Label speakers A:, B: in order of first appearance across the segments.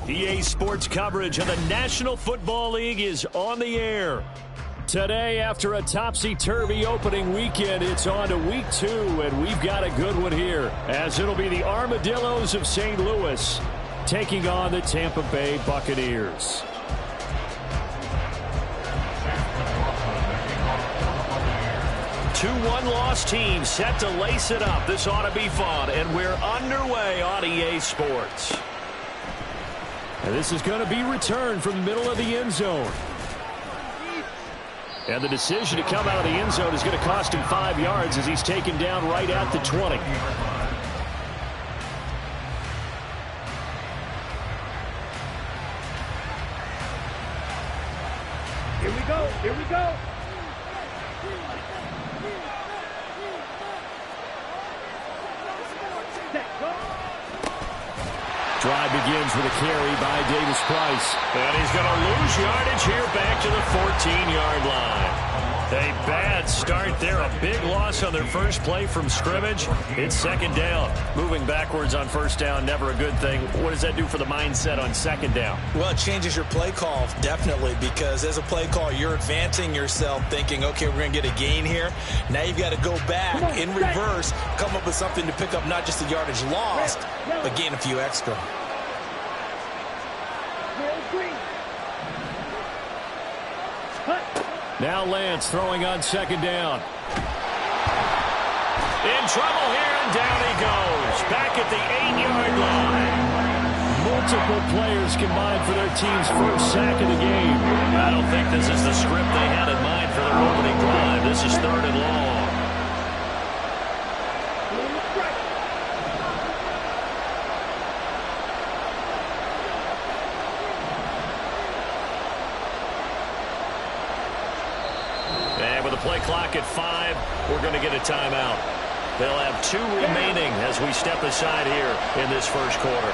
A: EA Sports coverage of the National Football League is on the air. Today, after a topsy-turvy opening weekend, it's on to week 2, and we've got a good one here, as it'll be the Armadillos of St. Louis taking on the Tampa Bay Buccaneers. Two one-loss teams set to lace it up. This ought to be fun, and we're underway on EA Sports. And this is going to be returned from the middle of the end zone. And the decision to come out of the end zone is going to cost him 5 yards as he's taken down right at the 20.
B: Here we go. Here we go.
A: Drive begins with a carry by Davis Price. And he's going to lose yardage here back to the 14-yard line. A bad start there. A big loss on their first play from scrimmage. It's second down. Moving backwards on first down, never a good thing. What does that do for the mindset on second down?
C: Well, it changes your play call, definitely, because as a play call, you're advancing yourself thinking, okay, we're going to get a gain here. Now you've got to go back in reverse, come up with something to pick up not just the yardage lost, but gain a few extra.
A: Now Lance throwing on second down. In trouble here, and down he goes. Back at the 8-yard line. Multiple players combined for their team's first sack of the game. I don't think this is the script they had in mind for their opening drive. This is third and long. Play clock at 5. We're going to get a timeout. They'll have 2 remaining as we step aside here in this first quarter.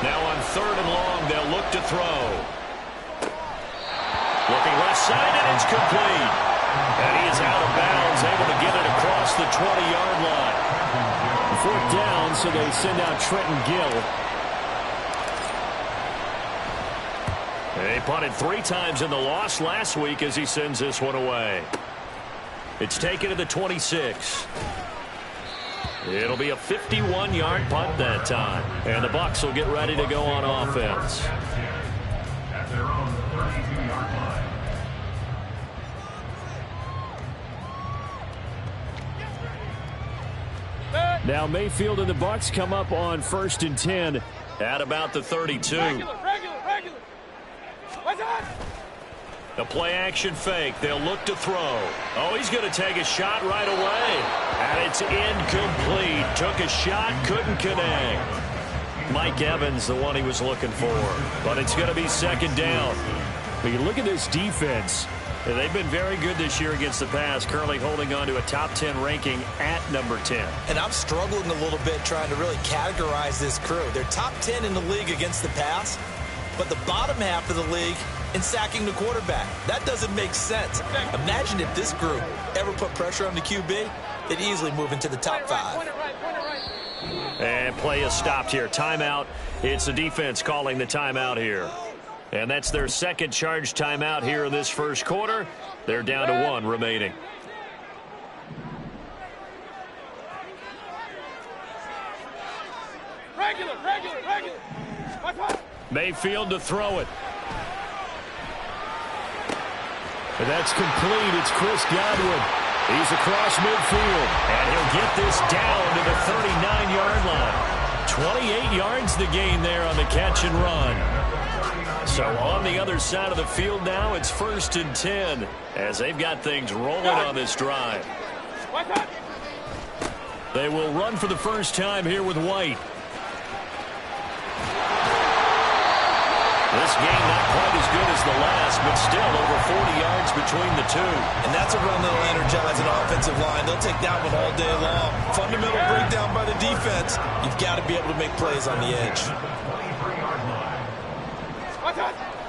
A: Now on third and long, they'll look to throw. Looking left side, and it's complete. And he is out of bounds, able to get it across the 20-yard line. Fourth down, so they send out Trenton Gill. They punted 3 times in the loss last week as he sends this one away. It's taken to the 26. It'll be a 51-yard punt that time. And the Bucs will get ready to go on offense. At their own 32-yard line. Now Mayfield and the Bucs come up on 1st and 10 at about the 32.
B: Regular. What's on?
A: The play action fake. They'll look to throw. Oh, he's going to take a shot right away. And it's incomplete. Took a shot, couldn't connect. Mike Evans, the one he was looking for. But it's going to be second down. But you look at this defense. They've been very good this year against the pass, currently holding on to a top 10 ranking at number 10.
C: And I'm struggling a little bit trying to really categorize this crew. They're top 10 in the league against the pass, but the bottom half of the league in sacking the quarterback. That doesn't make sense. Imagine if this group ever put pressure on the QB, they'd easily move into the top 5.
A: And play is stopped here. Timeout. It's the defense calling the timeout here. And that's their second charge timeout here in this first quarter. They're down to 1 remaining.
B: Regular.
A: Mayfield to throw it. And that's complete. It's Chris Godwin. He's across midfield. And he'll get this down to the 39-yard line. 28 yards the gain there on the catch and run. So on the other side of the field now, it's 1st and 10 as they've got things rolling on this drive. They will run for the first time here with White. This game not quite as good as the last, but still over 40 yards between the two.
C: And that's a run that'll energize an offensive line. They'll take that one all day long. Fundamental breakdown by the defense. You've got to be able to make plays on the edge.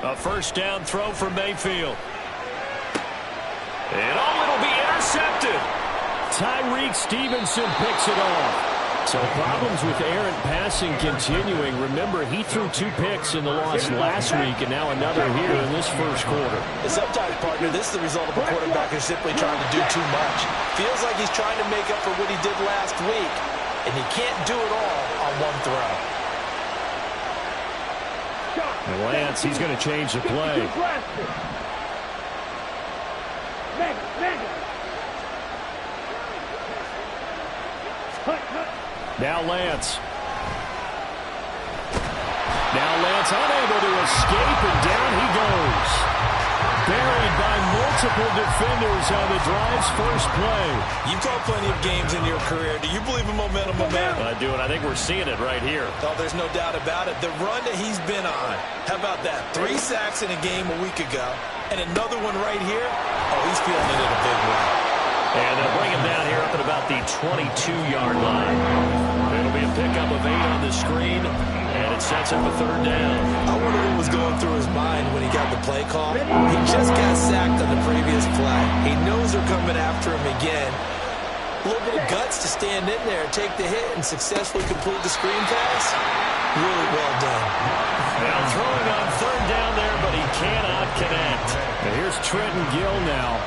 A: A first down throw for Mayfield. And it'll be intercepted. Tyreek Stevenson picks it off. So problems with errant passing continuing. Remember, he threw 2 picks in the loss last week, and now another here in this first quarter.
C: And sometimes, partner, this is the result of a quarterback who's simply trying to do too much. Feels like he's trying to make up for what he did last week, and he can't do it all on one throw.
A: And Lance, he's going to change the play. Now Lance. Unable to escape, and down he goes. Buried by multiple defenders on the drive's first play.
C: You've called plenty of games in your career. Do you believe in momentum?
A: I do, and I think we're seeing it right here.
C: Oh, there's no doubt about it. The run that he's been on. How about that? 3 sacks in a game a week ago, and another one right here. Oh, he's feeling it in a big way.
A: And they'll bring him down here up at about the 22-yard line. It'll be a pickup of 8 on the screen, and it sets up a third down.
C: I wonder what was going through his mind when he got the play call. He just got sacked on the previous play. He knows they're coming after him again. A little bit of guts to stand in there, take the hit, and successfully complete the screen pass. Really well done.
A: Now throwing on third down there, but he cannot connect. And here's Trenton Gill now.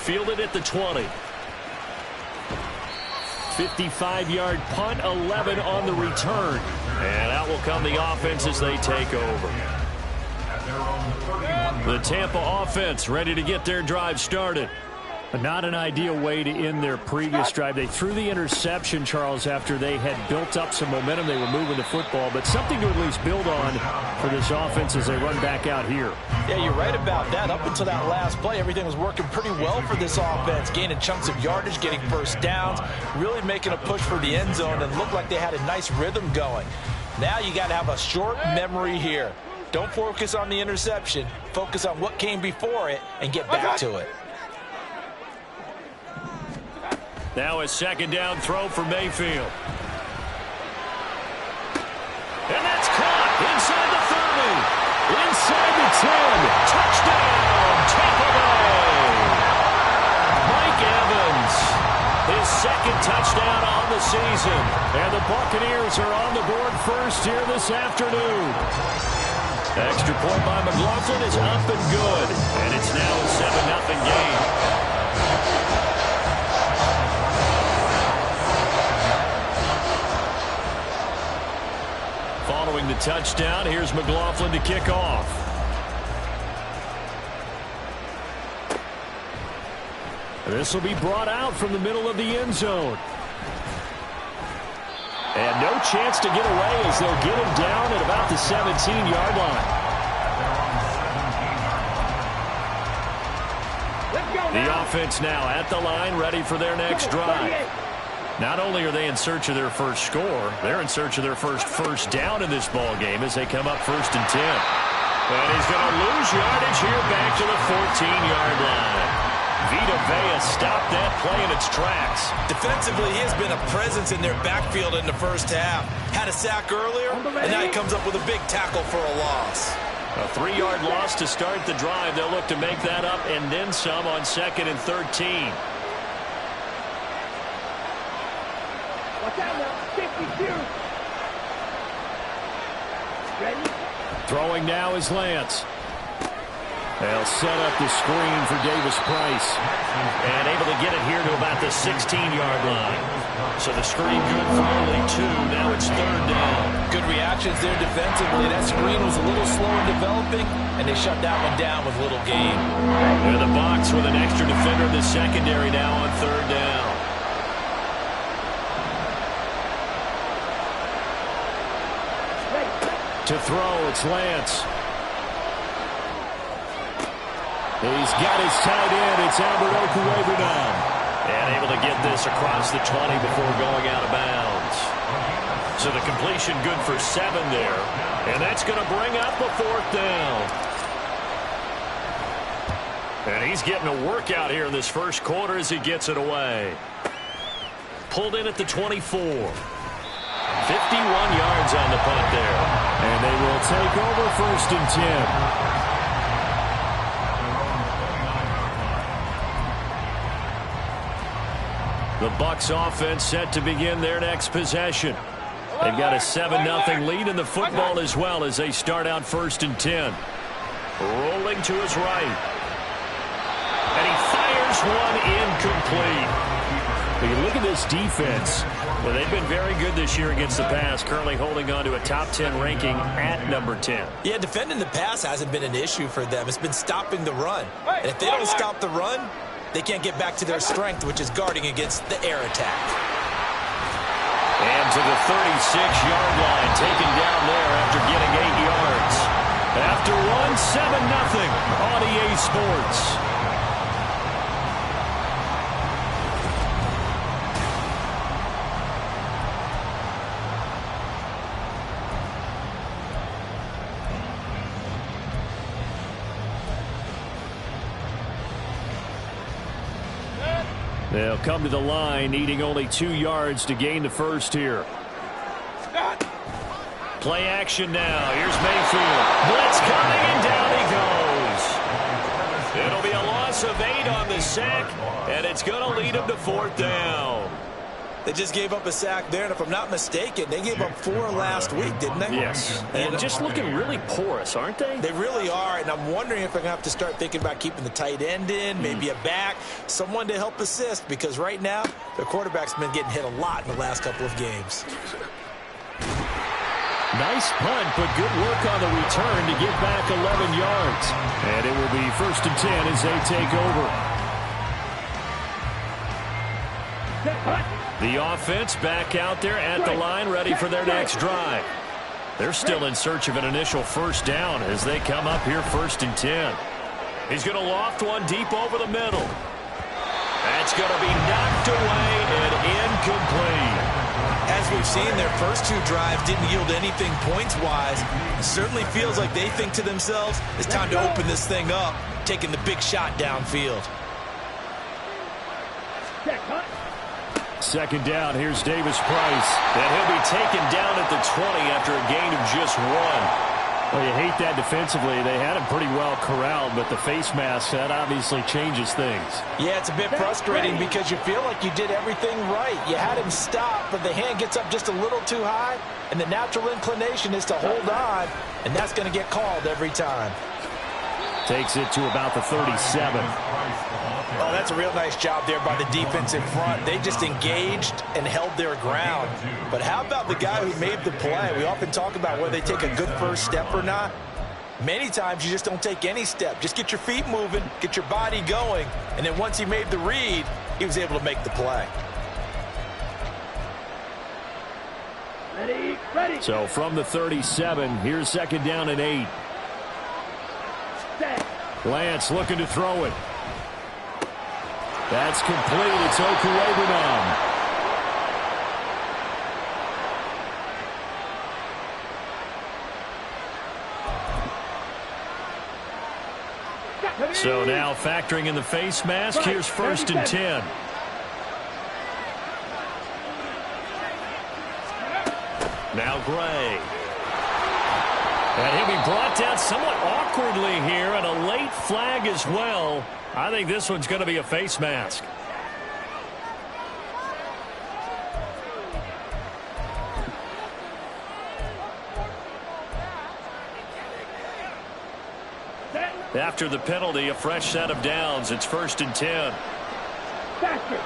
A: Fielded at the 20. 55-yard punt, 11 on the return. And out will come the offense as they take over. The Tampa offense ready to get their drive started. Not an ideal way to end their previous drive. They threw the interception, Charles, after they had built up some momentum. They were moving the football, but something to at least build on for this offense as they run back out here.
C: Yeah, you're right about that. Up until that last play, everything was working pretty well for this offense, gaining chunks of yardage, getting first downs, really making a push for the end zone, and looked like they had a nice rhythm going. Now you got to have a short memory here. Don't focus on the interception. Focus on what came before it and get back to it.
A: Now a second down throw for Mayfield. And that's caught inside the 30. Inside the 10. Touchdown, Tampa Bay. Mike Evans, his second touchdown on the season. And the Buccaneers are on the board first here this afternoon. Extra point by McLaughlin is up and good. And it's now a 7-0 game. Following the touchdown, here's McLaughlin to kick off. This will be brought out from the middle of the end zone. And no chance to get away as they'll get him down at about the 17-yard line. The offense now at the line, ready for their next drive. Not only are they in search of their first score, they're in search of their first down in this ball game as they come up 1st and 10. And he's going to lose yardage here back to the 14-yard line. Vita Vea stopped that play in its tracks.
C: Defensively, he has been a presence in their backfield in the first half. Had a sack earlier, and now he comes up with a big tackle for a loss.
A: A 3-yard loss to start the drive. They'll look to make that up and then some on 2nd and 13. Throwing now is Lance. They'll set up the screen for Davis Price. And able to get it here to about the 16-yard line. So the screen good for only 2. Now it's 3rd down.
C: Good reactions there defensively. That screen was a little slow in developing, and they shut that one down with little gain.
A: In the box with an extra defender in the secondary now on 3rd down. To throw, it's Lance. He's got his tight end. It's Albert Okuegbunam. And able to get this across the 20 before going out of bounds. So the completion good for 7 there. And that's going to bring up a 4th down. And he's getting a workout here in this first quarter as he gets it away. Pulled in at the 24. 51 yards on the punt there. And they will take over 1st and 10. The Bucs offense set to begin their next possession. They've got a 7-0 lead in the football as well as they start out 1st and 10. Rolling to his right. And he fires one incomplete. When you look at this defense, well, they've been very good this year against the pass, currently holding on to a top 10 ranking at number 10.
C: Yeah, defending the pass hasn't been an issue for them. It's been stopping the run. And if they don't stop the run, they can't get back to their strength, which is guarding against the air attack.
A: And to the 36-yard line, taken down there after getting 8 yards. After one, 7-0 on EA Sports. They'll come to the line, needing only 2 yards to gain the first here. Play action now. Here's Mayfield. Blitz coming, and down he goes. It'll be a loss of 8 on the sack, and it's going to lead him to 4th down.
C: They just gave up a sack there, and if I'm not mistaken, they gave up 4 last week, didn't they?
A: Yes. And just looking really porous, aren't they?
C: They really are, and I'm wondering if they're going to have to start thinking about keeping the tight end in, maybe a back, someone to help assist, because right now, their quarterback's been getting hit a lot in the last couple of games.
A: Nice punt, but good work on the return to get back 11 yards. And it will be 1st and 10 as they take over. The offense back out there at the line, ready for their next drive. They're still in search of an initial 1st down as they come up here 1st and 10. He's going to loft one deep over the middle. That's going to be knocked away and incomplete.
C: As we've seen, their first 2 drives didn't yield anything points-wise. It certainly feels like they think to themselves, it's time to open this thing up, taking the big shot downfield.
A: 2nd down, here's Davis Price. And he'll be taken down at the 20 after a gain of just 1. Well, you hate that defensively. They had him pretty well corralled, but the face mask, that obviously changes things.
C: Yeah, it's a bit frustrating because you feel like you did everything right. You had him stop, but the hand gets up just a little too high, and the natural inclination is to hold on, and that's going to get called every time.
A: Takes it to about the 37.
C: Oh, that's a real nice job there by the defense in front. They just engaged and held their ground. But how about the guy who made the play? We often talk about whether they take a good first step or not. Many times you just don't take any step. Just get your feet moving, get your body going, and then once he made the read, he was able to make the play.
B: Ready.
A: So from the 37, here's 2nd down and 8. Lance looking to throw it. That's complete. It's Okuegbunam. So now factoring in the face mask, here's 1st and 10. Now Gray. And he'll be brought down somewhat awkwardly here, and a late flag as well. I think this one's going to be a face mask. After the penalty, a fresh set of downs. It's 1st and 10.
B: Faster.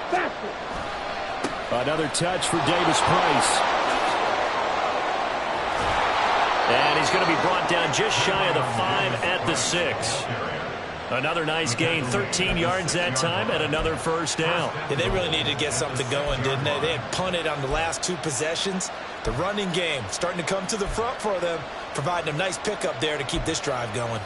A: Another touch for Davis Price. And he's going to be brought down just shy of the 5 at the 6. Another nice gain, 13 yards that time, and another 1st down.
C: Yeah, they really needed to get something going, didn't they? They had punted on the last 2 possessions. The running game starting to come to the front for them, providing a nice pickup there to keep this drive going.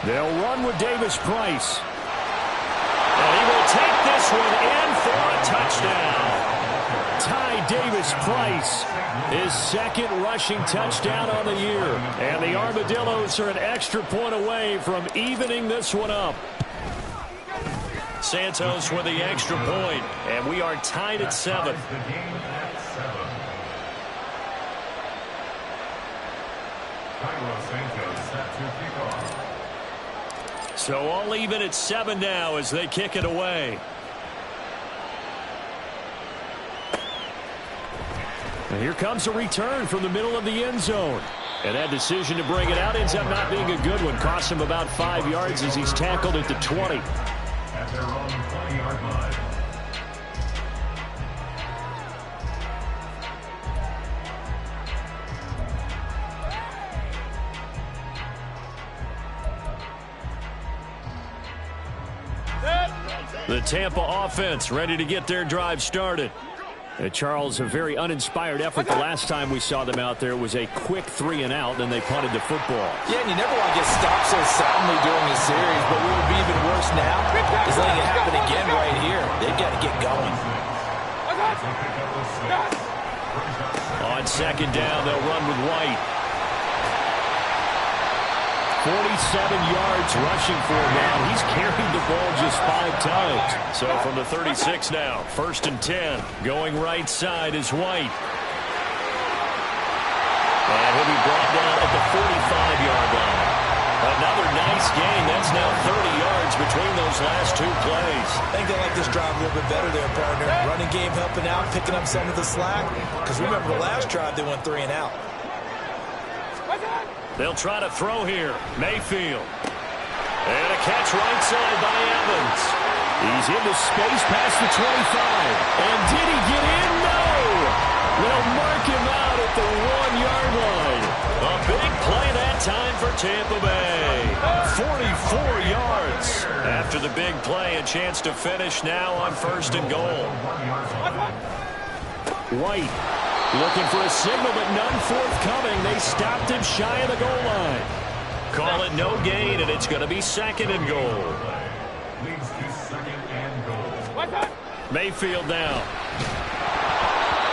A: They'll run with Davis Price. And he will take this one in for a touchdown. Ty Davis Price, his second rushing touchdown on the year. And the Armadillos are an extra point away from evening this one up. Santos with the extra point, and we are tied at 7. So all even at 7 now as they kick it away. And here comes a return from the middle of the end zone. And that decision to bring it out ends up not being a good one. Costs him about 5 yards as he's tackled at the 20.
D: At their own 20-yard line.
A: The Tampa offense ready to get their drive started. Charles, a very uninspired effort the last time we saw them out there. It was a quick 3 and out, then they punted the football.
C: Yeah, and you never want to get stopped so soundly during a series, but what would be even worse now is letting it happen again right here. They've got to get going.
A: On second down, they'll run with White. 47 yards rushing for him now. He's carried the ball just 5 times. So from the 36 now, 1st and 10. Going right side is White. And he'll be brought down at the 45-yard line. Another nice gain. That's now 30 yards between those last 2 plays.
C: I think they like this drive a little bit better there, partner. Running game helping out, picking up some of the slack. Because remember, the last drive they went 3 and out.
A: They'll try to throw here. Mayfield. And a catch right side by Evans. He's into space past the 25. And did he get in? No! They'll mark him out at the 1-yard line. A big play that time for Tampa Bay. 44 yards. After the big play, a chance to finish now on 1st and goal. White. Looking for a signal, but none forthcoming. They stopped him shy of the goal line. Call it no gain, and it's going to be 2nd and goal.
D: Leads to 2nd and goal.
A: Mayfield now.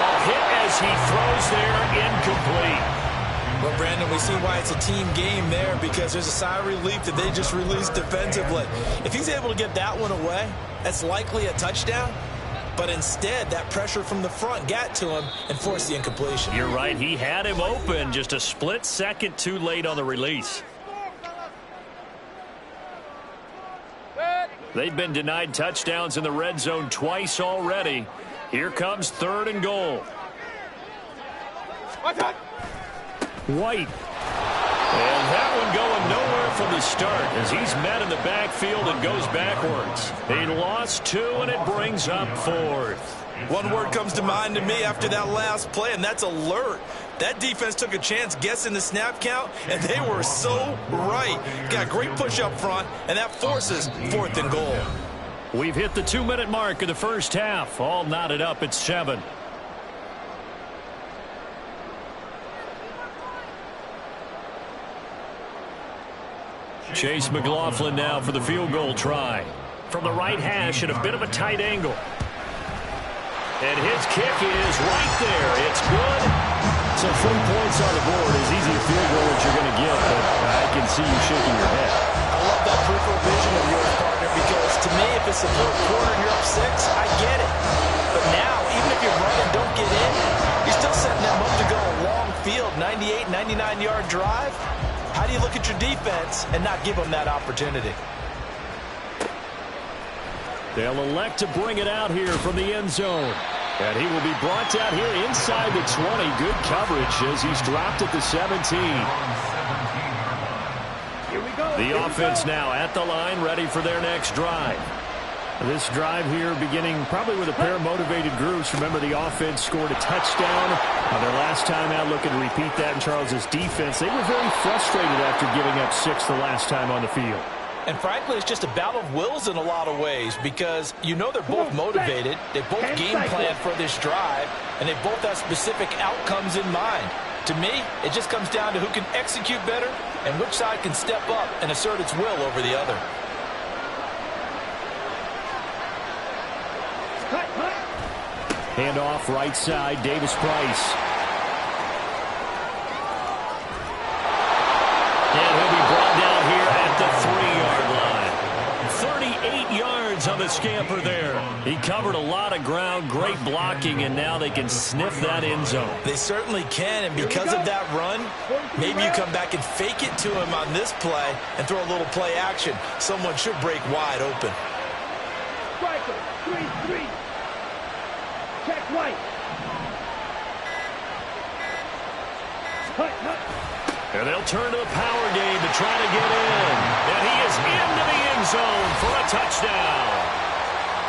A: A hit as he throws there, incomplete.
C: Well, Brandon, we see why it's a team game there, because there's a sigh of relief that they just released defensively. If he's able to get that one away, that's likely a touchdown. But instead, that pressure from the front got to him and forced the incompletion.
A: You're right. He had him open. Just a split second too late on the release. They've been denied touchdowns in the red zone twice already. Here comes 3rd and goal. White. And that one going nowhere from the start as he's met in the backfield and goes backwards. He lost 2, and it brings up 4th.
C: One word comes to mind to me after that last play, and that's alert. That defense took a chance guessing the snap count, and they were so right. Got a great push up front, and that forces 4th and goal.
A: We've hit the 2-minute mark of the first half. All knotted up at 7. Chase McLaughlin now for the field goal try. From the right hash at a bit of a tight angle. And his kick is right there. It's good. So 3 points on the board. As easy a field goal as you're going to get, but I can see you shaking your head.
C: I love that peripheral vision of yours, partner, because to me, if it's the 4th quarter and you're up 6, I get it. But now, even if you're running, don't get in, you're still setting them up to go a long field, 98, 99-yard drive. How do you look at your defense and not give them that opportunity?
A: They'll elect to bring it out here from the end zone. And he will be brought down here inside the 20. Good coverage as he's dropped at the 17.
B: Here we go.
A: The offense now at the line, ready for their next drive. This drive here beginning probably with a pair of motivated groups. Remember, the offense scored a touchdown on their last time out. Looking to repeat that in Charles's defense. They were very frustrated after giving up 6 the last time on the field.
C: And frankly, it's just a battle of wills in a lot of ways, because you know they're both motivated. They both game plan for this drive, and they both have specific outcomes in mind. To me, it just comes down to who can execute better and which side can step up and assert its will over the other.
A: Handoff right side, Davis Price. And he'll be brought down here at the 3-yard line. 38 yards on the scamper there. He covered a lot of ground, great blocking, and now they can sniff that end zone.
C: They certainly can, and because of that run, maybe you come back and fake it to him on this play and throw a little play action. Someone should break wide open.
B: Striker, 3-3. Check right.
A: And they'll turn to the power game to try to get in. And he is into the end zone for a touchdown.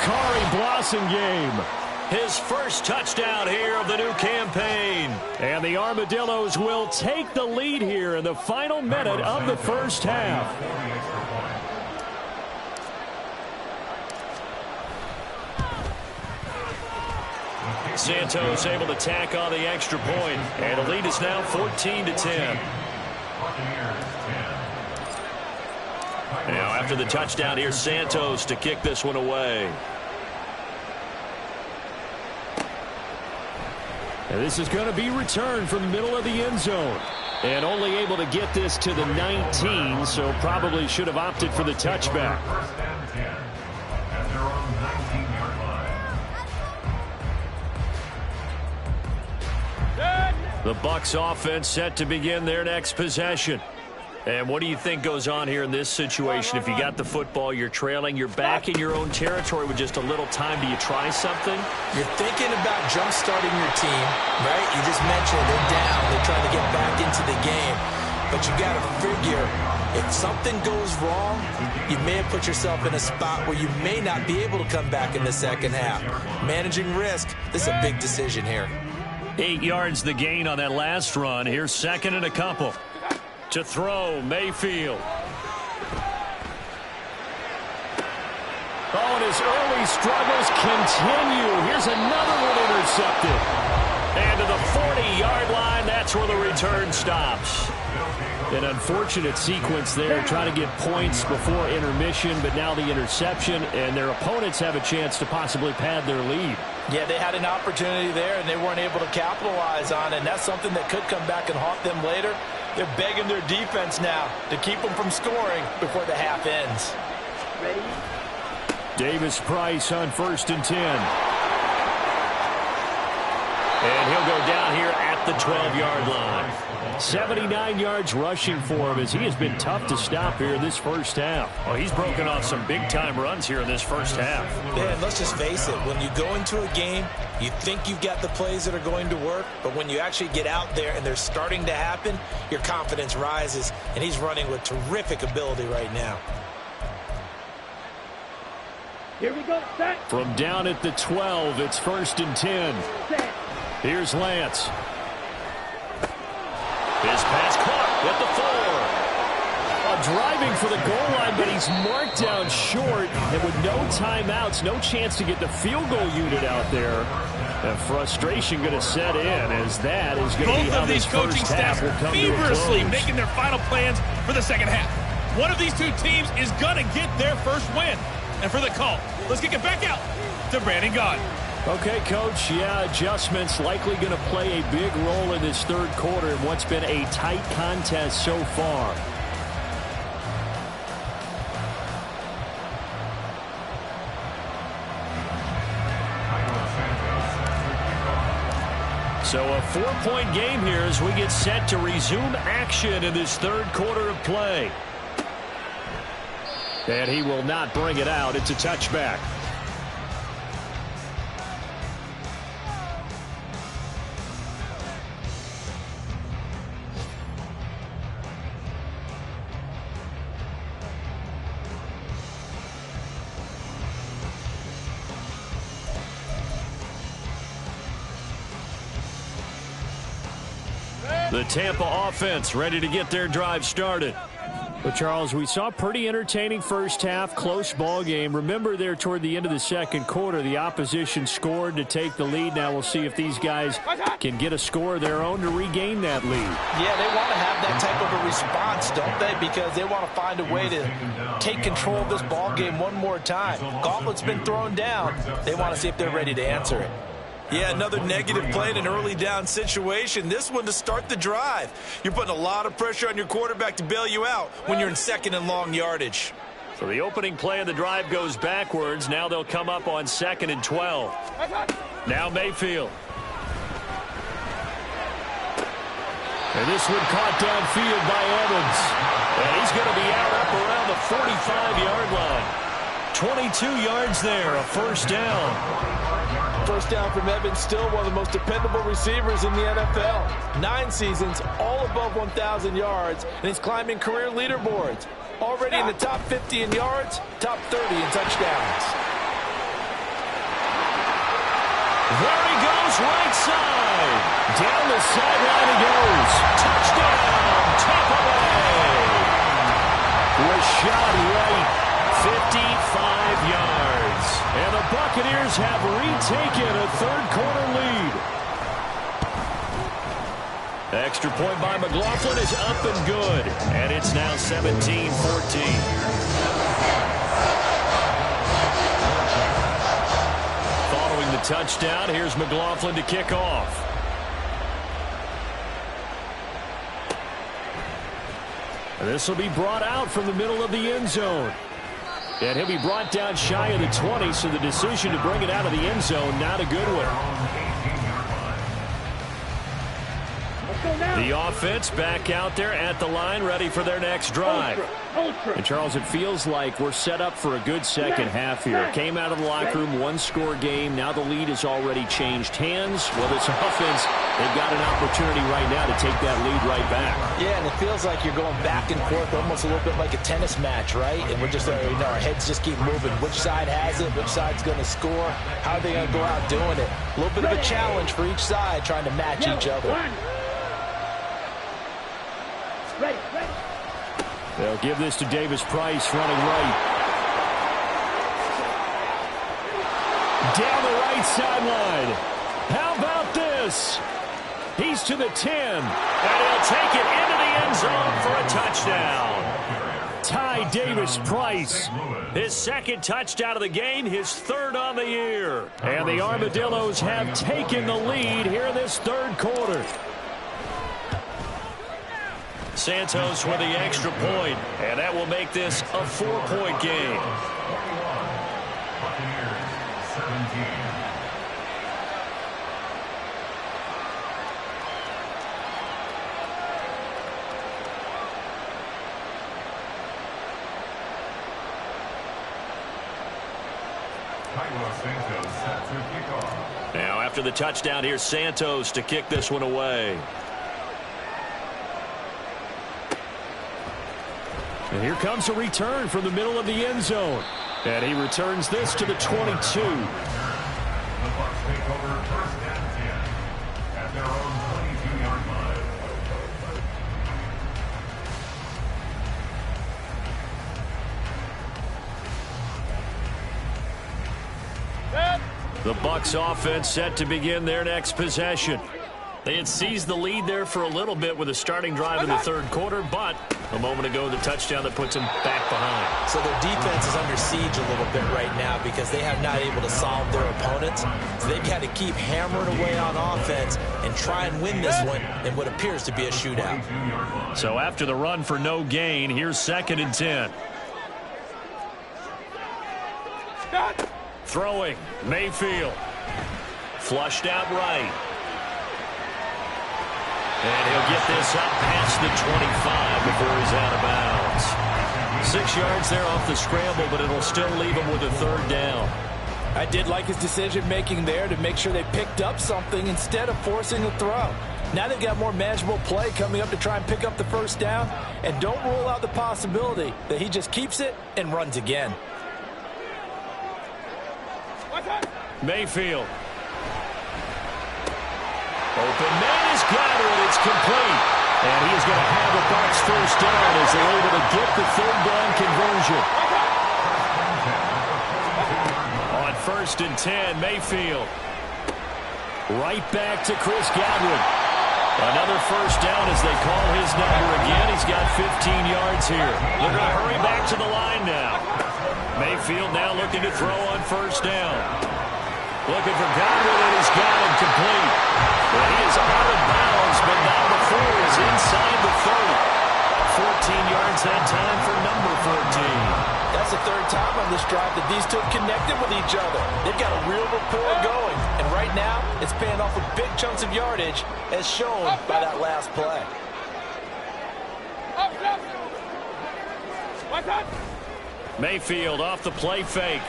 A: Kari Blossingame, his first touchdown here of the new campaign. And the Armadillos will take the lead here in the final minute of the first half. Santos able to tack on the extra point, and the lead is now 14-10. Now after the touchdown, here's Santos to kick this one away. And this is going to be returned from the middle of the end zone. And only able to get this to the 19, so probably should have opted for the touchback. The Bucs offense set to begin their next possession. And what do you think goes on here in this situation? If you got the football, you're trailing, you're back in your own territory with just a little time. Do you try something?
C: You're thinking about jump-starting your team, right? You just mentioned they're down. They're trying to get back into the game. But you got to figure, if something goes wrong, you may have put yourself in a spot where you may not be able to come back in the second half. Managing risk, this is a big decision here.
A: 8 yards the gain on that last run. Here's second and a couple. To throw, Mayfield. Oh, and his early struggles continue. Here's another one intercepted. And to the 40-yard line, that's where the return stops. An unfortunate sequence there, trying to get points before intermission, but now the interception, and their opponents have a chance to possibly pad their lead.
C: Yeah, they had an opportunity there, and they weren't able to capitalize on it, and that's something that could come back and haunt them later. They're begging their defense now to keep them from scoring before the half ends.
B: Ready?
A: Davis Price on 1st and 10. And he'll go down here at the 12-yard line. 79 yards rushing for him as he has been tough to stop here in this first half. Well, he's broken off some big-time runs here in this first half.
C: Yeah, and let's just face it. When you go into a game, you think you've got the plays that are going to work, but when you actually get out there and they're starting to happen, your confidence rises, and he's running with terrific ability right now.
B: Here we go, set.
A: From down at the 12, it's 1st and 10.
B: Set.
A: Here's Lance. His pass caught at the 4. Driving for the goal line, but he's marked down short. And with no timeouts, no chance to get the field goal unit out there. And frustration going to set in as that is going to be how this first half will come to a
E: feverishly
A: close.
E: making their final plans for the second half. One of these two teams is going to get their first win. And for the call, let's kick it back out to Brandon Gaudin.
A: Okay, Coach, yeah, adjustments likely going to play a big role in this third quarter in what's been a tight contest so far. So a 4-point game here as we get set to resume action in this third quarter of play. And he will not bring it out. It's a touchback. The Tampa offense ready to get their drive started. Well, Charles, we saw a pretty entertaining first half, close ball game. Remember there toward the end of the second quarter, the opposition scored to take the lead. Now we'll see if these guys can get a score of their own to regain that lead. Yeah, they want to have that type of a response, don't they? Because they want to find a way to take control of this ball game one more time. Gauntlet's been thrown down. They want to see if they're ready to answer it. Yeah, another negative play in an early down situation. This one to start the drive. You're putting a lot of pressure on your quarterback to bail you out when you're in second and long yardage. So the opening play of the drive goes backwards. Now they'll come up on 2nd and 12. Now Mayfield. And this one caught downfield by Evans. And he's going to be out up around the 45-yard line. 22 yards there, a first down. First down from Evans, still one of the most dependable receivers in the NFL. 9 seasons, all above 1,000 yards, and he's climbing career leaderboards. Already in the top 50 in yards, top 30 in touchdowns. There he goes, right side. Down the sideline he goes. Touchdown, Tampa Bay. Rashad White. 55 yards. And the Buccaneers have retaken a third-quarter lead. Extra point by McLaughlin is up and good. And it's now 17-14. Following the touchdown, here's McLaughlin to kick off. And this will be brought out from the middle of the end zone. And he'll be brought down shy of the 20, so the decision to bring it out of the end zone, not a good one. The offense back out there at the line, ready for their next drive. And, Charles, it feels like we're set up for a good second half here. Came out of the locker room, one-score game. Now the lead has already changed hands. Well, this offense, they've got an opportunity right now to take that lead right back. Yeah, and it feels like you're going back and forth, almost a little bit like a tennis match, right? And we're just, our heads just keep moving. Which side has it? Which side's going to score? How are they going to go out doing it? A little bit of a challenge for each side, trying to match each other.
B: Ready.
A: They'll give this to Davis Price, running right. Down the right sideline. How about this? He's to the 10. And he'll take it into the end zone for a touchdown. Ty Davis Price. His second touchdown of the game, his third on the year. And the Armadillos have taken the lead here in this third quarter. Santos with the extra point, and that will make this a 4-point game.
D: Buccaneers 17. Santos set to kick off.
A: Now after the touchdown, here's Santos to kick this one away. And here comes a return from the middle of the end zone. And he returns this to the 22.
D: The Bucs take over first and 10 at their own 22-yard line.
A: The Bucs offense set to begin their next possession. They had seized the lead there for a little bit with a starting drive in the third quarter, but a moment ago the touchdown that puts them back behind. So their defense is under siege a little bit right now because they have not able to solve their opponents. So they've got to keep hammering away on offense and try and win this one in what appears to be a shootout. So after the run for no gain, here's 2nd and 10. Throwing, Mayfield. Flushed out right. And he'll get this up past the 25 before he's out of bounds. 6 yards there off the scramble, but it'll still leave him with a third down. I did like his decision-making there to make sure they picked up something instead of forcing the throw. Now they've got more manageable play coming up to try and pick up the first down, and don't rule out the possibility that he just keeps it and runs again. Mayfield. Open man is got it. It's complete. And he is going to have a Bucs first down as they're able to get the third down conversion. On 1st and 10, Mayfield. Right back to Chris Godwin. Another first down as they call his number again. He's got 15 yards here. They're going to hurry back to the line now. Mayfield now looking to throw on 1st down. Looking for Godwin, and he's got him complete. But he is out of bounds, but not before he's inside the 30. 14 yards that time for number 14.
C: That's the third time on this drive that these two have connected with each other. They've got a real rapport going. And right now, it's paying off with big chunks of yardage, as shown by that last play.
A: Mayfield off the play fake.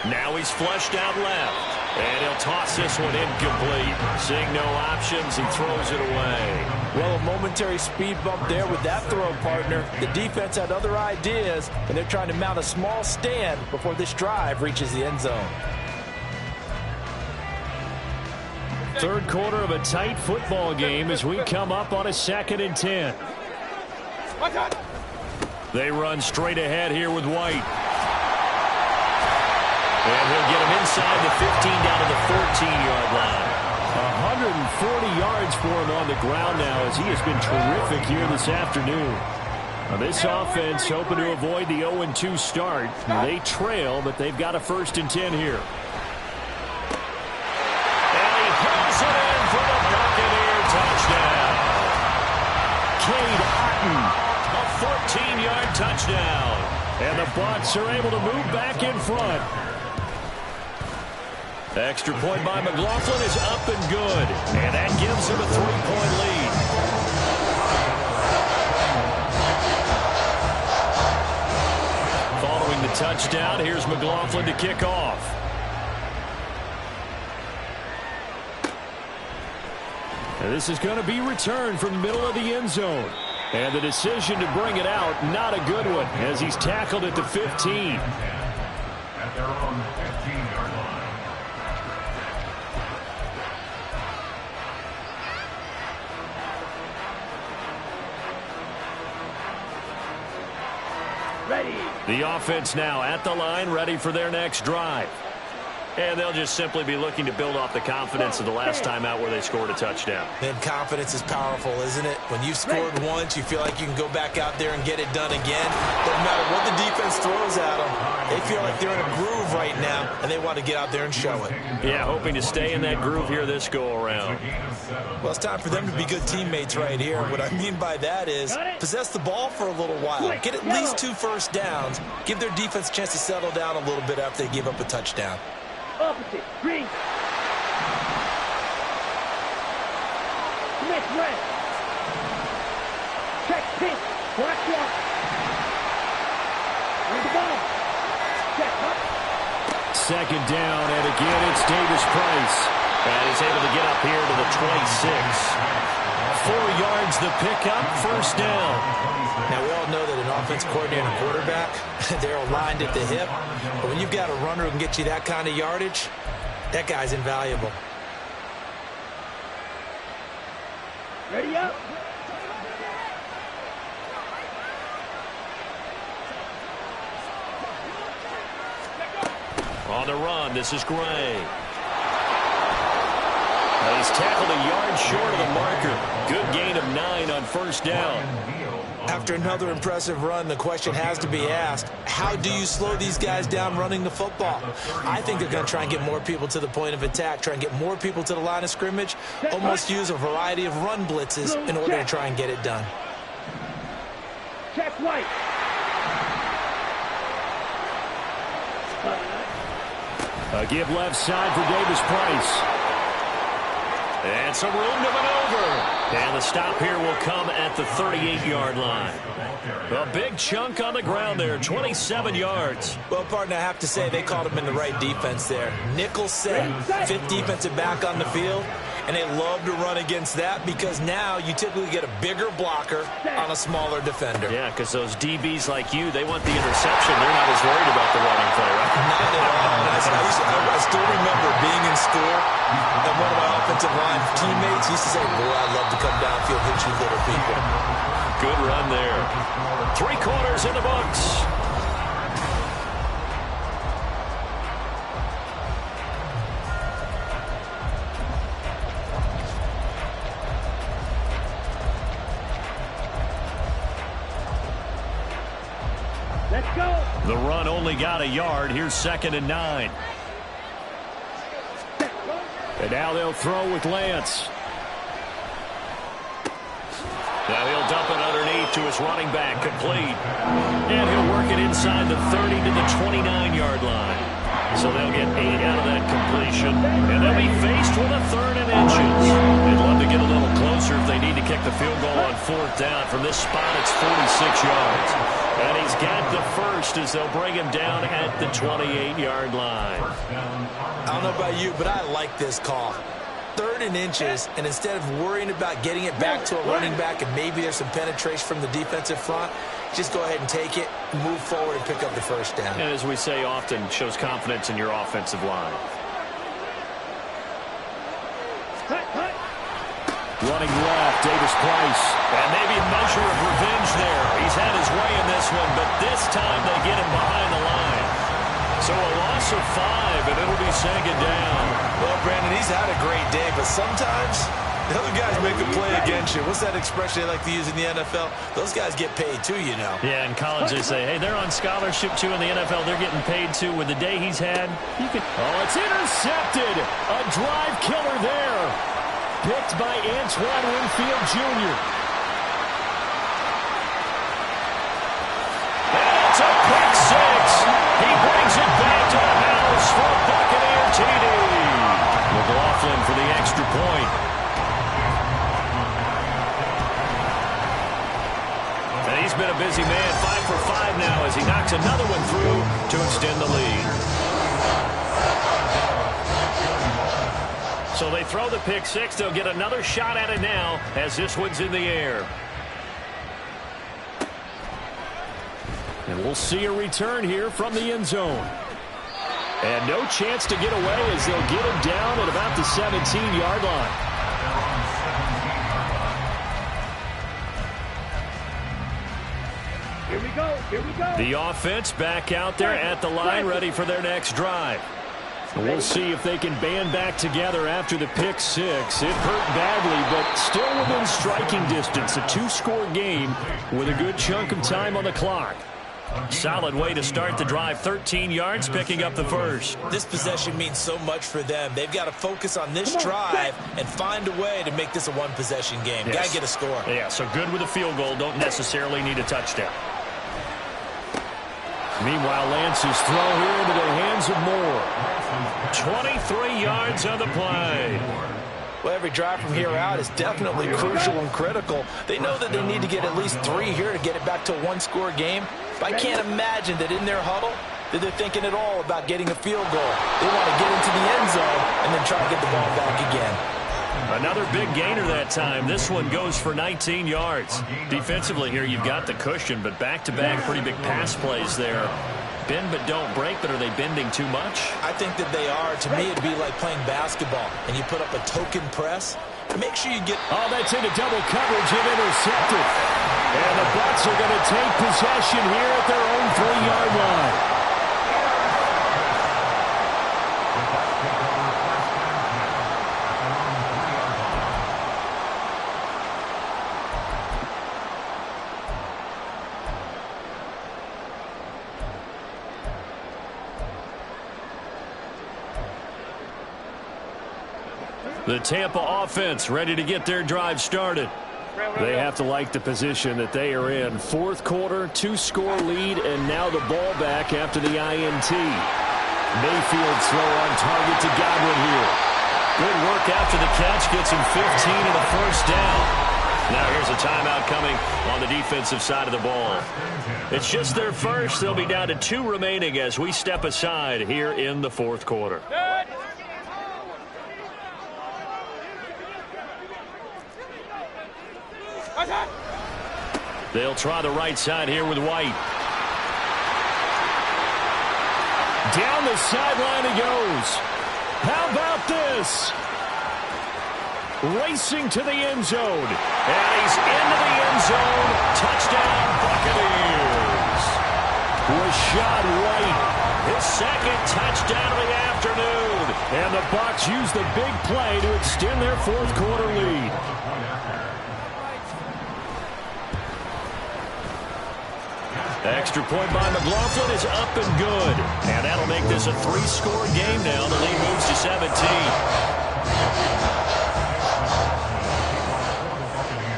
A: Now he's flushed out left. And he'll toss this one incomplete. Seeing no options, he throws it away.
C: Well, a momentary speed bump there with that throw, partner. The defense had other ideas, and they're trying to mount a small stand before this drive reaches the end zone.
A: Third quarter of a tight football game as we come up on a 2nd and 10. They run straight ahead here with White. And he'll get him inside the 15 down to the 14-yard line. 140 yards for him on the ground now as he has been terrific here this afternoon. Now this offense hoping to avoid the 0-2 start. They trail, but they've got a 1st and 10 here. And he hurls it in for the Buccaneer touchdown. Cade Otton, a 14-yard touchdown. And the Bucs are able to move back in front. Extra point by McLaughlin is up and good. And that gives him a 3-point lead. Following the touchdown, here's McLaughlin to kick off. And this is going to be returned from the middle of the end zone. And the decision to bring it out, not a good one, as he's tackled at the 15.
D: At their own 15-yard line.
B: Ready.
A: The offense now at the line, ready for their next drive. And they'll just simply be looking to build off the confidence of the last time out where they scored a touchdown.
C: Man, confidence is powerful, isn't it? When you've scored once, you feel like you can go back out there and get it done again. Doesn't matter what the defense throws at them. They feel like they're in a groove right now, and they want to get out there and show it.
A: Yeah, hoping to stay in that groove here this go-around.
C: Well, it's time for them to be good teammates right here. What I mean by that is possess the ball for a little while. Get at least 2 first downs. Give their defense a chance to settle down a little bit after they give up a touchdown.
B: Opposite. Green. Smith red. Check pink. Black one. Bring the ball. Check up.
A: 2nd down, and again it's Davis Price. And he's able to get up here to the 26. 4 yards the pickup, 1st down.
C: Now, we all know that an offense coordinator and a quarterback, they're aligned at the hip. But when you've got a runner who can get you that kind of yardage, that guy's invaluable.
B: Ready up.
A: On the run, this is Gray. He's tackled a yard short of the marker. Good gain of 9 on 1st down.
C: After another impressive run, the question has to be asked, how do you slow these guys down running the football? I think they're going to try and get more people to the point of attack, try and get more people to the line of scrimmage, almost use a variety of run blitzes in order to try and get it done.
B: Check White.
A: A give left side for Davis Price. And some room to maneuver. And the stop here will come at the 38-yard line. A big chunk on the ground there, 27 yards.
C: Well, partner, I have to say they called him in the right defense there. Nickel set, 5th defensive back on the field, and they love to run against that because now you typically get a bigger blocker on a smaller defender.
A: Yeah, because those DBs like you, they want the interception. They're not as worried about the running play, right?
C: Not at all. I still remember being in school, and one of my offensive line teammates used to say, boy, I'd love to come downfield, hit you little people.
A: Good run there. 3 quarters in the books.
B: Let's go.
A: The run only got a yard. Here's 2nd and 9. And now they'll throw with Lance. Now he'll dump it underneath to his running back, complete. And he'll work it inside the 30 to the 29-yard line. So they'll get 8 out of that completion. And they'll be faced with a 3rd and inches. They'd love to get a little closer if they need to kick the field goal on 4th down. From this spot, it's 46 yards. And he's got the first as they'll bring him down at the 28-yard line.
C: I don't know about you, but I like this call. 3rd and inches, and instead of worrying about getting it back to a running back and maybe there's some penetration from the defensive front, just go ahead and take it, move forward, and pick up the first down.
A: And as we say often, shows confidence in your offensive line. Running left, Davis Price. And maybe a measure of revenge there. He's had his way in this one, but this time they get him behind the line. So a loss of 5, and it'll be 2nd down.
C: Well, Brandon, he's had a great day, but sometimes the other guys make a play against you. What's that expression they like to use in the NFL? Those guys get paid too, you know.
A: Yeah, in college they say, hey, they're on scholarship too. In the NFL, they're getting paid too. With the day he's had, you can... Oh, it's intercepted. A drive killer there. Picked by Antoine Winfield Jr. And it's a pick 6. He brings it back to the house for Buccaneer TD. McLaughlin for the extra point. And he's been a busy man, 5 for 5 now as he knocks another one through to extend the lead. So they throw the pick 6. They'll get another shot at it now as this one's in the air. And we'll see a return here from the end zone. And no chance to get away as they'll get him down at about the 17-yard line.
B: Here we go. Here we go.
A: The offense back out there at the line, ready for their next drive. We'll see if they can band back together after the pick 6. It hurt badly, but still within striking distance. A 2-score game with a good chunk of time on the clock. Solid way to start the drive. 13 yards, picking up the first.
C: This possession means so much for them. They've got to focus on this drive and find a way to make this a one-possession game.
A: Yes.
C: Got to get a score.
A: Yeah, so good with a field goal. Don't necessarily need a touchdown. Meanwhile, Lance's throw here into the hands of Moore. 23 yards on the play.
C: Well, every drive from here out is definitely crucial and critical. They know that they need to get at least 3 here to get it back to a 1-score game. But I can't imagine that in their huddle that they're thinking at all about getting a field goal. They want to get into the end zone and then try to get the ball back again.
A: Another big gainer that time. This one goes for 19 yards. Defensively here, you've got the cushion, but back-to-back pretty big pass plays there. Bend but don't break, but are they bending too much?
C: I think that they are. To me, it'd be like playing basketball, and you put up a token press. Make sure you get...
A: Oh, that's into double coverage and intercepted. And the Bucs are going to take possession here at their own 3-yard line. The Tampa offense ready to get their drive started. They have to like the position that they are in. 4th quarter, 2-score lead, and now the ball back after the INT. Mayfield's throw on target to Godwin here. Good work after the catch. Gets him 15 and a first down. Now here's a timeout coming on the defensive side of the ball. It's just their first. They'll be down to 2 remaining as we step aside here in the 4th quarter. They'll try the right side here with White. Down the sideline he goes. How about this? racing to the end zone. And he's into the end zone. Touchdown, Buccaneers. Rashad White, his second touchdown of the afternoon. And the Bucs use the big play to extend their fourth quarter lead. Extra point by McLaughlin is up and good. And that'll make this a 3-score game now. The lead moves to 17.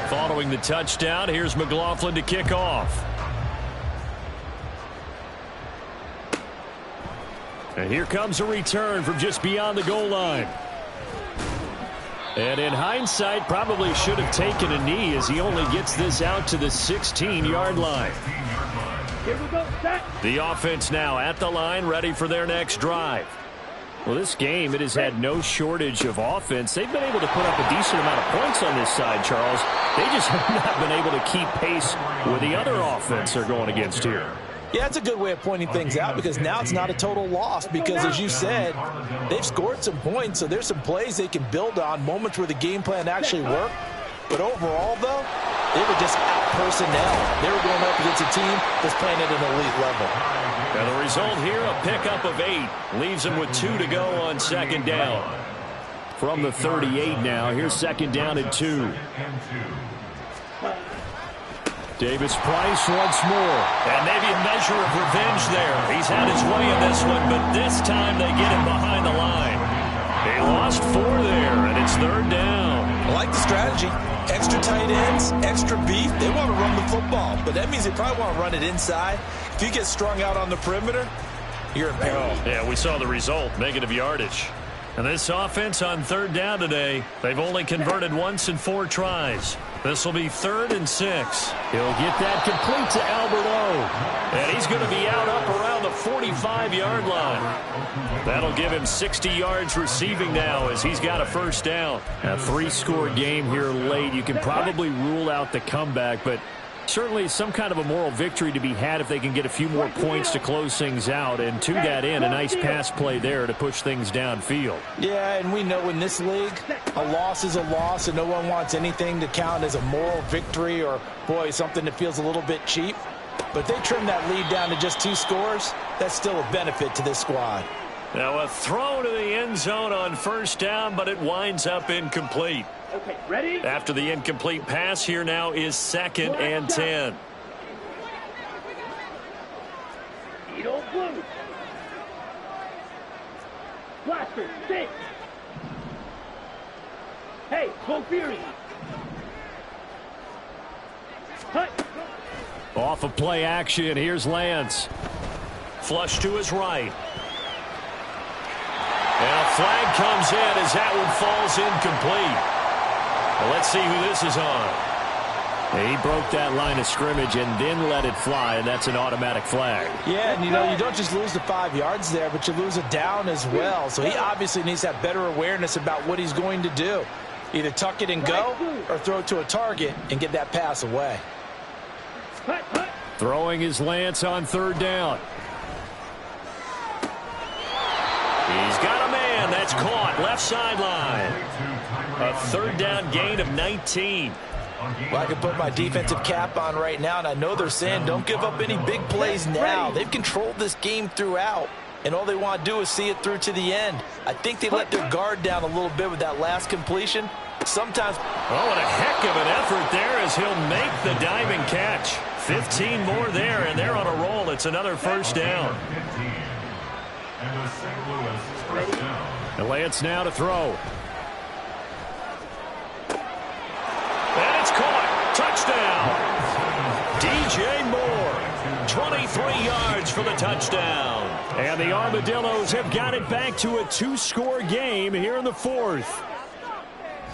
A: Following the touchdown, here's McLaughlin to kick off. And here comes a return from just beyond the goal line. And in hindsight, probably should have taken a knee as he only gets this out to the 16-yard line.
B: Here we go, set.
A: The offense now at the line, ready for their next drive. Well, this game, it has had no shortage of offense. They've been able to put up a decent amount of points on this side, Charles. They just have not been able to keep pace with the other offense they're going against here.
C: Yeah, it's a good way of pointing things out because now it's not a total loss because, as you said, they've scored some points, so there's some plays they can build on, moments where the game plan actually worked. But overall, though, they were just out-personnel. They were going up against a team that's playing at an elite level.
A: And the result here, a pickup of 8. Leaves them with 2 to go on second down. From the 38 now, here's second down and 2. Davis Price once more. And maybe a measure of revenge there. He's had his way in this one, but this time they get him behind the line. They lost 4 there, and it's third down.
C: I like the strategy. Extra tight ends, extra beef. They want to run the football, but that means they probably want to run it inside. If you get strung out on the perimeter, you're in peril.
A: Yeah, we saw the result, negative yardage. And this offense on third down today, they've only converted once in 4 tries. This will be 3rd and 6. He'll get that complete to Albert O. And he's going to be out up around the 45-yard line. That'll give him 60 yards receiving now as he's got a first down. A 3-score game here late. You can probably rule out the comeback, but certainly some kind of a moral victory to be had if they can get a few more points to close things out. And to that end, a nice pass play there to push things downfield.
C: Yeah, and we know in this league, a loss is a loss, and no one wants anything to count as a moral victory or, boy, something that feels a little bit cheap. But if they trim that lead down to just 2 scores, that's still a benefit to this squad.
A: Now a throw to the end zone on first down, but it winds up incomplete.
B: Okay, ready?
A: After the incomplete pass, here now is 2nd and 10.
B: Edo blue. Blaster, stick. Hey, go Fury. Hut.
A: Off of play action, here's Lance. Flush to his right. And a flag comes in as that one falls incomplete. Well, let's see who this is on. He broke that line of scrimmage and then let it fly, and that's an automatic flag.
C: Yeah, and you don't just lose the 5 yards there, but you lose a down as well. So he obviously needs to have better awareness about what he's going to do. Either tuck it and go or throw it to a target and get that pass away.
A: Throwing his Lance on third down. He's got a man. That's caught. Left sideline. A third down gain of 19.
C: Well, I can put my defensive cap on right now, and I know they're saying don't give up any big plays now. They've controlled this game throughout, and all they want to do is see it through to the end. I think they let their guard down a little bit with that last completion. Sometimes.
A: Oh, and a heck of an effort there as he'll make the diving catch. 15 more there, and they're on a roll. It's another first down. And Lance now to throw. And it's caught. Touchdown. DJ Moore. 23 yards for the touchdown. And the Armadillos have got it back to a 2-score game here in the 4th.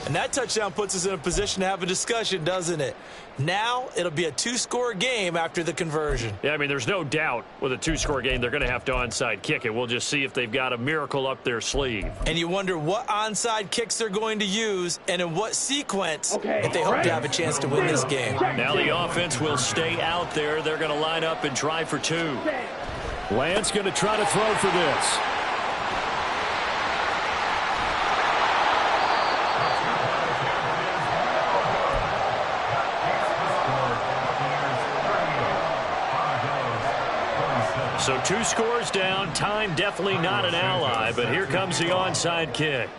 C: And that touchdown puts us in a position to have a discussion, doesn't it? Now it'll be a 2-score game after the conversion.
A: Yeah, I mean, there's no doubt with a 2-score game they're going to have to onside kick it. We'll just see if they've got a miracle up their sleeve.
C: And you wonder what onside kicks they're going to use and in what sequence if they hope to have a chance to win this game.
A: Now the offense will stay out there. They're going to line up and try for 2. Lance going to try to throw for this. So 2 scores down. Time definitely not an ally, but here comes the onside kick.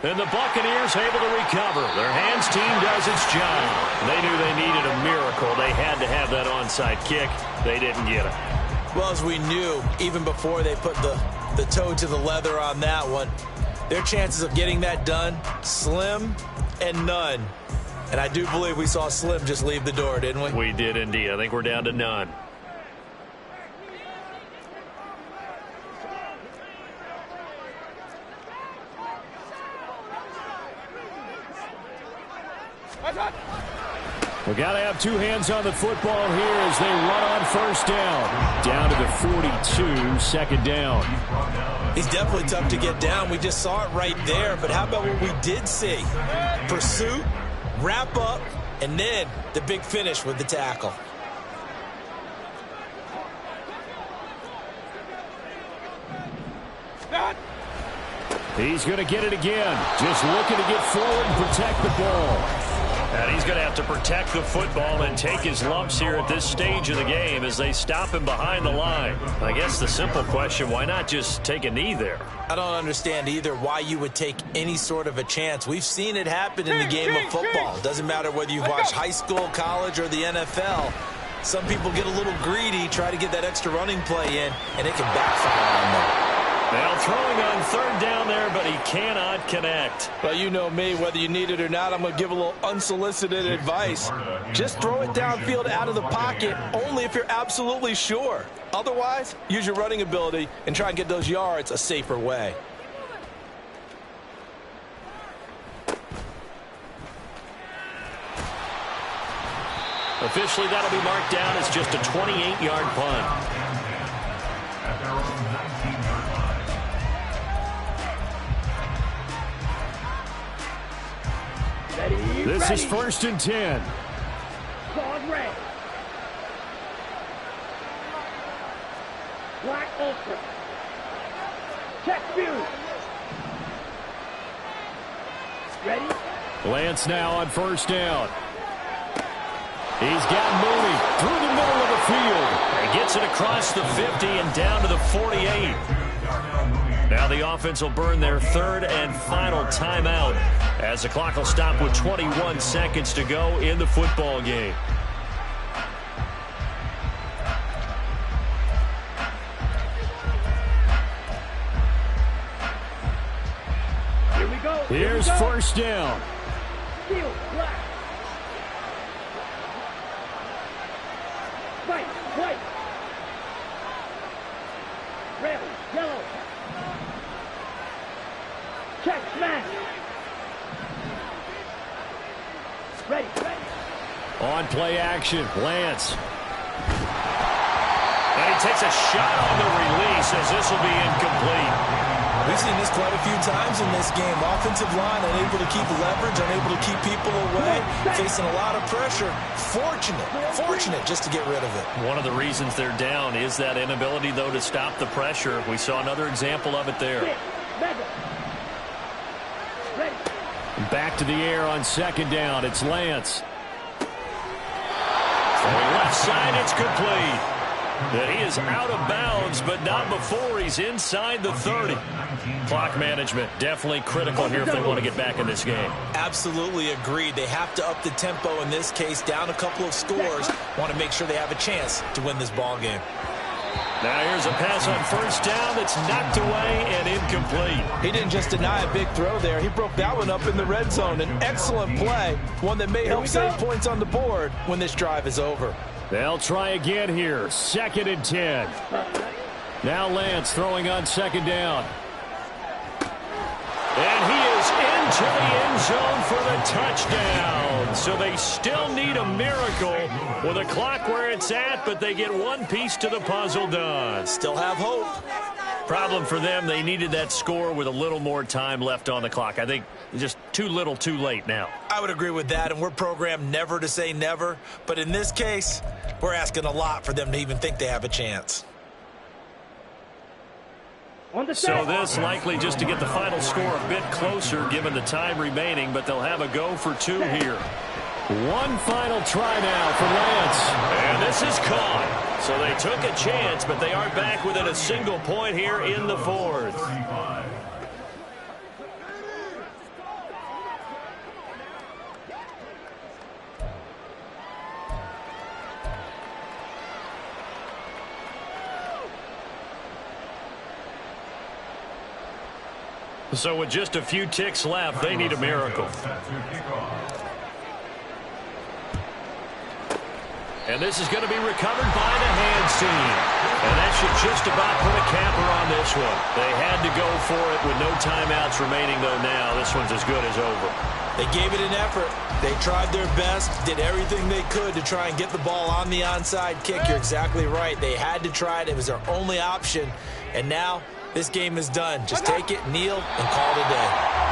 A: And the Buccaneers able to recover. Their hands team does its job. They knew they needed a miracle. They had to have that onside kick. They didn't get it.
C: Well, as we knew, even before they put the toe to the leather on that one, their chances of getting that done, slim and none. And I do believe we saw Slim just leave the door, didn't we?
A: We did indeed. I think we're down to none.
F: We got to have 2 hands on the football here as they run on first down. Down to the 42, second down.
C: He's definitely tough to get down. We just saw it right there. But how about what we did see? Pursuit, wrap up, and then the big finish with the tackle.
F: He's going to get it again. Just looking to get forward and protect the ball.
A: And he's going to have to protect the football and take his lumps here at this stage of the game as they stop him behind the line. I guess the simple question, why not just take a knee there?
C: I don't understand either why you would take any sort of a chance. We've seen it happen in the game of football. Doesn't matter whether you've watched high school, college, or the NFL. Some people get a little greedy, try to get that extra running play in, and it can backfire on them.
A: Now throwing on third down there, but he cannot connect.
C: Well, you know me, whether you need it or not, I'm going to give a little unsolicited advice. Just throw it downfield out of the pocket, only if you're absolutely sure. Otherwise, use your running ability and try and get those yards a safer way.
A: Officially, that'll be marked down as just a 28-yard punt.
D: At their own 19-yard line.
F: This is 1st and 10.
B: Dog red. Black ultra. Check view. Ready?
F: Lance now on first down. He's got Mooney through the middle of the field.
A: He gets it across the 50 and down to the 48. Now the offense will burn their 3rd and final timeout as the clock will stop with 21 seconds to go in the football game.
B: Here we go.
F: Here's first down.
B: Field black. White. Red, yellow. Check smash. Ready.
F: On play action, Lance.
A: And he takes a shot on the release as this will be incomplete.
C: We've seen this quite a few times in this game. Offensive line unable to keep leverage, unable to keep people away, facing a lot of pressure. Fortunate just to get rid of it.
A: One of the reasons they're down is that inability, though, to stop the pressure. We saw another example of it there.
B: Ready.
F: Back to the air on second down. It's Lance.
A: Left side, it's complete. And he is out of bounds, but not before he's inside the 30. Clock management definitely critical here if they want to get back in this game.
C: Absolutely agreed. They have to up the tempo in this case, down a couple of scores. Want to make sure they have a chance to win this ball game.
A: Now here's a pass on first down that's knocked away and incomplete.
C: He didn't just deny a big throw there. He broke that one up in the red zone. An excellent play, one that may help save points on the board when this drive is over.
F: They'll try again here. 2nd and 10. Now Lance throwing on second down.
A: And he is into the end zone for the touchdown. So they still need a miracle with a clock where it's at, but they get one piece to the puzzle done.
C: Still have hope.
A: Problem for them, they needed that score with a little more time left on the clock. I think just too little, too late now.
C: I would agree with that, and we're programmed never to say never. But in this case, we're asking a lot for them to even think they have a chance.
A: So this likely just to get the final score a bit closer given the time remaining, but they'll have a go for 2 here.
F: One final try now for Lance.
A: And this is caught. So they took a chance, but they are back within a single point here in the fourth.
D: 35.
A: So with just a few ticks left, they need a miracle.
D: Set to kick off.
A: And this is going to be recovered by the hands team. And that should just about put a capper on this one. They had to go for it with no timeouts remaining, though now this one's as good as over.
C: They gave it an effort. They tried their best, did everything they could to try and get the ball on the onside kick. You're exactly right. They had to try it. It was their only option. And now this game is done. Just take it, kneel, and call it a day.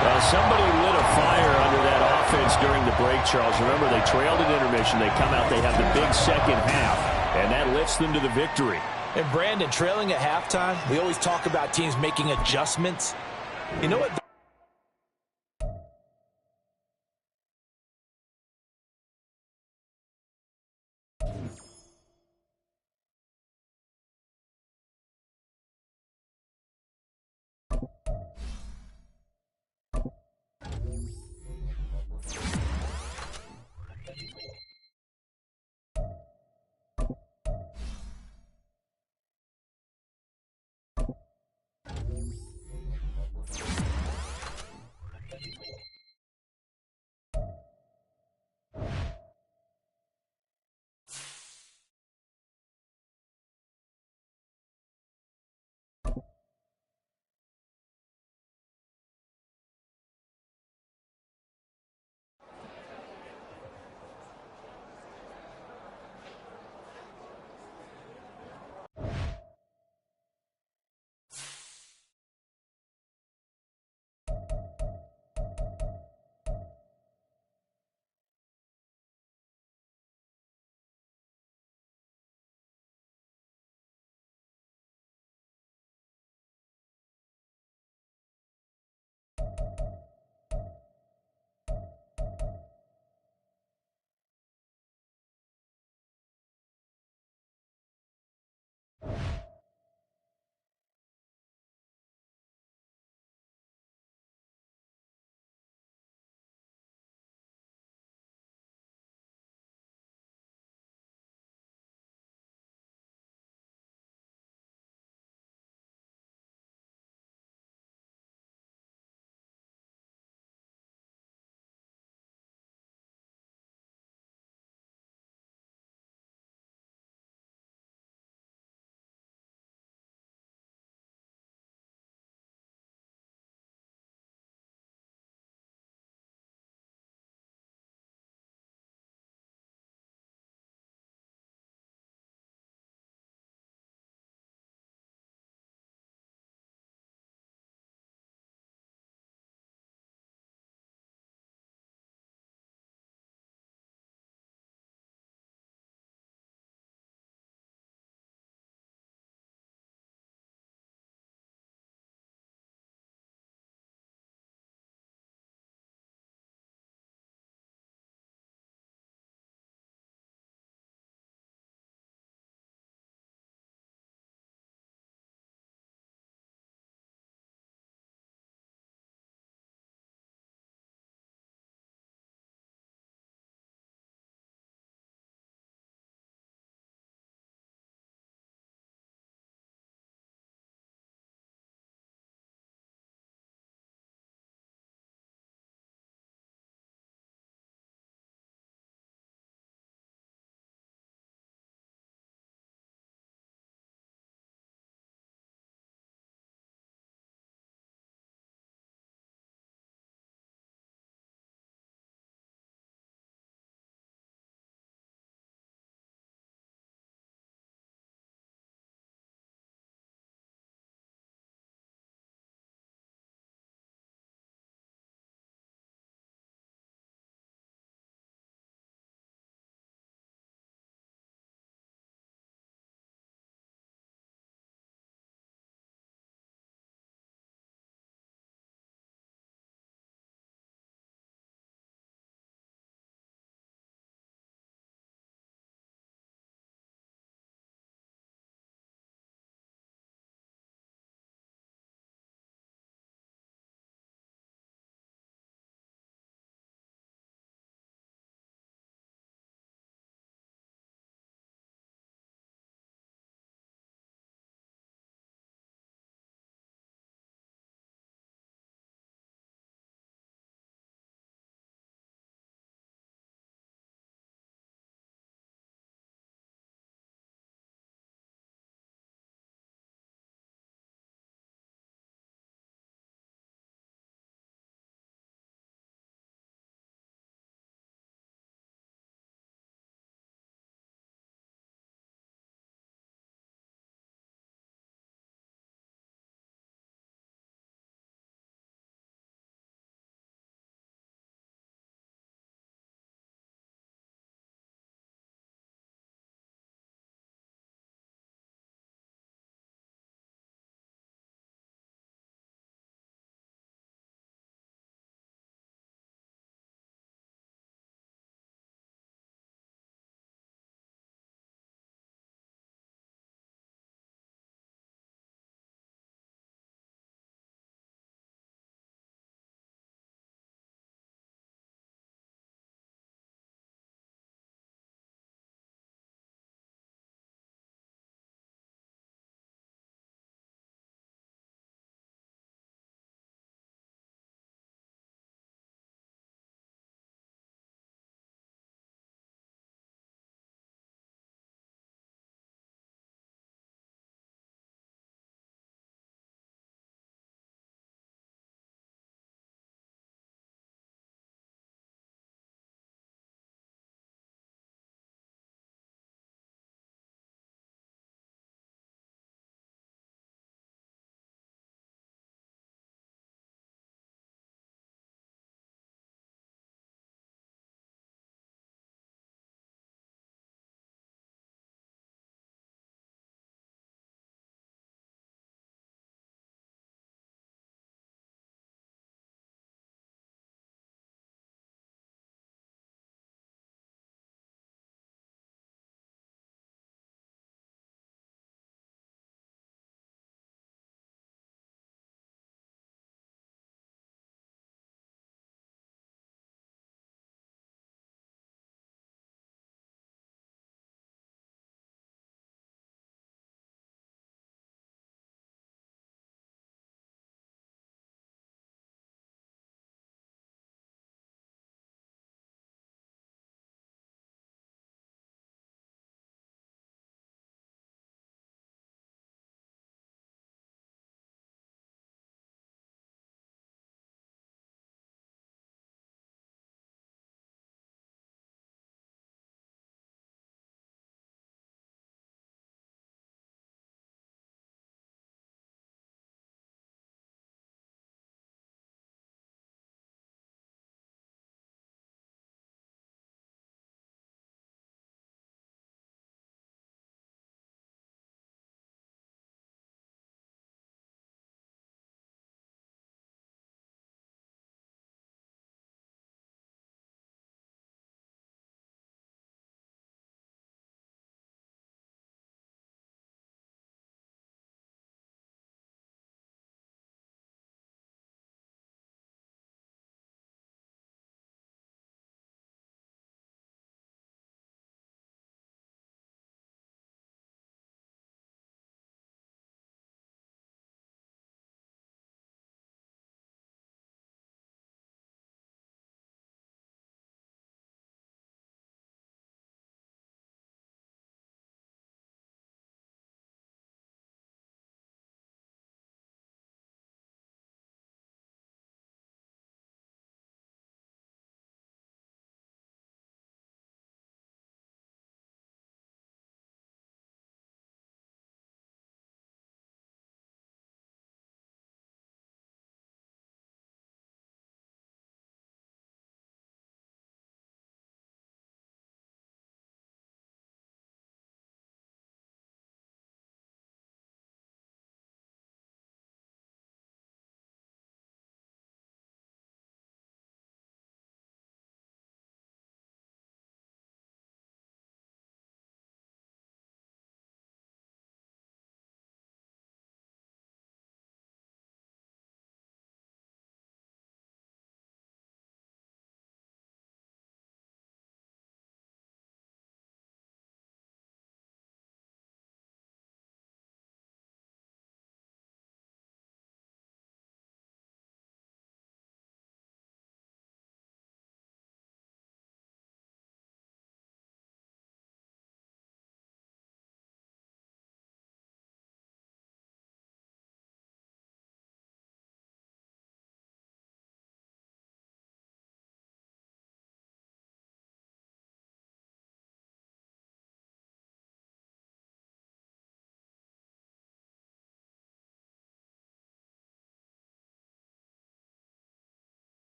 F: Well, somebody lit a fire under that offense during the break, Charles. Remember, they trailed at intermission. They come out, they have the big second half, and that lifts them to the victory.
C: And Brandon, trailing at halftime, we always talk about teams making adjustments. You know what